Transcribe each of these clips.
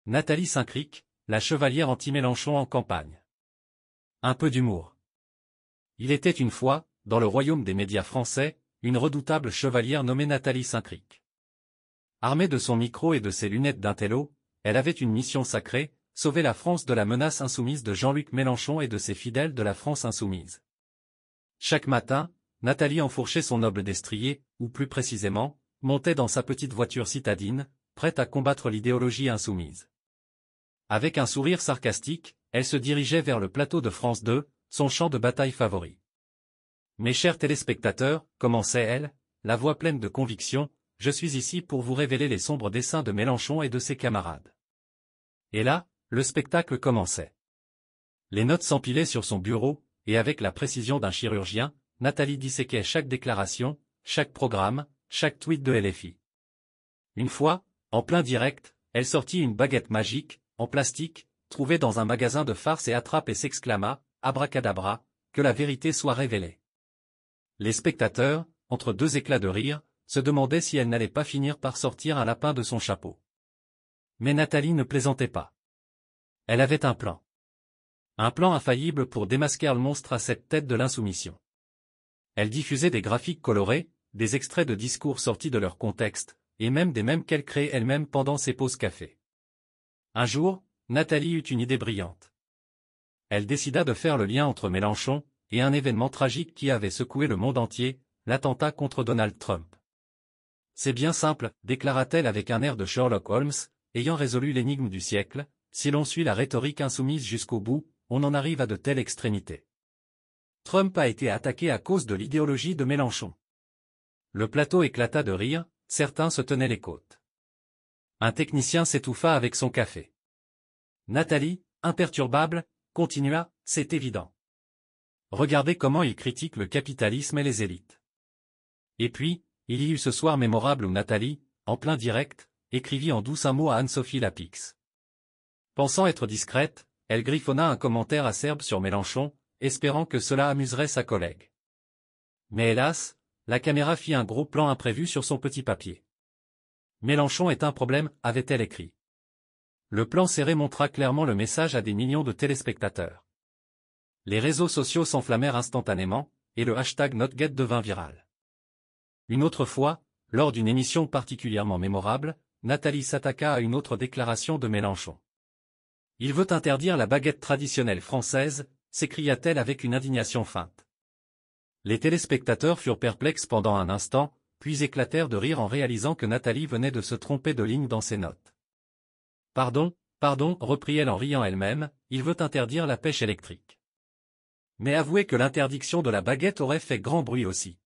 Nathalie Saint-Cricq, la chevalière anti-Mélenchon en campagne. Un peu d'humour. Il était une fois, dans le royaume des médias français, une redoutable chevalière nommée Nathalie Saint-Cricq. Armée de son micro et de ses lunettes d'intello, elle avait une mission sacrée, sauver la France de la menace insoumise de Jean-Luc Mélenchon et de ses fidèles de la France insoumise. Chaque matin, Nathalie enfourchait son noble destrier, ou plus précisément, montait dans sa petite voiture citadine, prête à combattre l'idéologie insoumise. Avec un sourire sarcastique, elle se dirigeait vers le plateau de France 2, son champ de bataille favori. Mes chers téléspectateurs, commençait-elle, la voix pleine de conviction, je suis ici pour vous révéler les sombres desseins de Mélenchon et de ses camarades. Et là, le spectacle commençait. Les notes s'empilaient sur son bureau, et avec la précision d'un chirurgien, Nathalie disséquait chaque déclaration, chaque programme, chaque tweet de LFI. Une fois, en plein direct, elle sortit une baguette magique, en plastique, trouvée dans un magasin de farce et attrape et s'exclama, abracadabra, que la vérité soit révélée. Les spectateurs, entre deux éclats de rire, se demandaient si elle n'allait pas finir par sortir un lapin de son chapeau. Mais Nathalie ne plaisantait pas. Elle avait un plan. Un plan infaillible pour démasquer le monstre à cette tête de l'insoumission. Elle diffusait des graphiques colorés, des extraits de discours sortis de leur contexte, et même des mèmes qu'elle créait elle-même pendant ses pauses café. Un jour, Nathalie eut une idée brillante. Elle décida de faire le lien entre Mélenchon et un événement tragique qui avait secoué le monde entier, l'attentat contre Donald Trump. C'est bien simple, déclara-t-elle avec un air de Sherlock Holmes, ayant résolu l'énigme du siècle, si l'on suit la rhétorique insoumise jusqu'au bout, on en arrive à de telles extrémités. Trump a été attaqué à cause de l'idéologie de Mélenchon. Le plateau éclata de rire, certains se tenaient les côtes. Un technicien s'étouffa avec son café. Nathalie, imperturbable, continua, c'est évident. Regardez comment il critique le capitalisme et les élites. Et puis, il y eut ce soir mémorable où Nathalie, en plein direct, écrivit en douce un mot à Anne-Sophie Lapix. Pensant être discrète, elle griffonna un commentaire acerbe sur Mélenchon, espérant que cela amuserait sa collègue. Mais hélas, la caméra fit un gros plan imprévu sur son petit papier. Mélenchon est un problème, avait-elle écrit. Le plan serré montra clairement le message à des millions de téléspectateurs. Les réseaux sociaux s'enflammèrent instantanément, et le hashtag NotGet devint viral. Une autre fois, lors d'une émission particulièrement mémorable, Nathalie s'attaqua à une autre déclaration de Mélenchon. Il veut interdire la baguette traditionnelle française, s'écria-t-elle avec une indignation feinte. Les téléspectateurs furent perplexes pendant un instant, puis éclatèrent de rire en réalisant que Nathalie venait de se tromper de ligne dans ses notes. Pardon, reprit-elle en riant elle-même, il veut interdire la pêche électrique. Mais avouez que l'interdiction de la baguette aurait fait grand bruit aussi.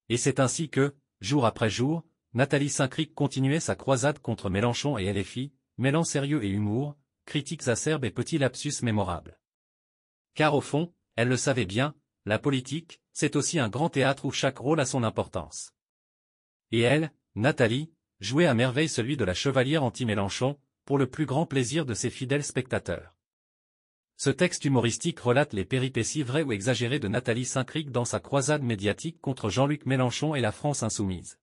Et c'est ainsi que, jour après jour, Nathalie Saint-Cricq continuait sa croisade contre Mélenchon et LFI, mêlant sérieux et humour, critiques acerbes et petits lapsus mémorables. Car au fond, elle le savait bien, la politique, c'est aussi un grand théâtre où chaque rôle a son importance. Et elle, Nathalie, jouait à merveille celui de la chevalière anti-Mélenchon, pour le plus grand plaisir de ses fidèles spectateurs. Ce texte humoristique relate les péripéties vraies ou exagérées de Nathalie Saint-Cricq dans sa croisade médiatique contre Jean-Luc Mélenchon et la France insoumise.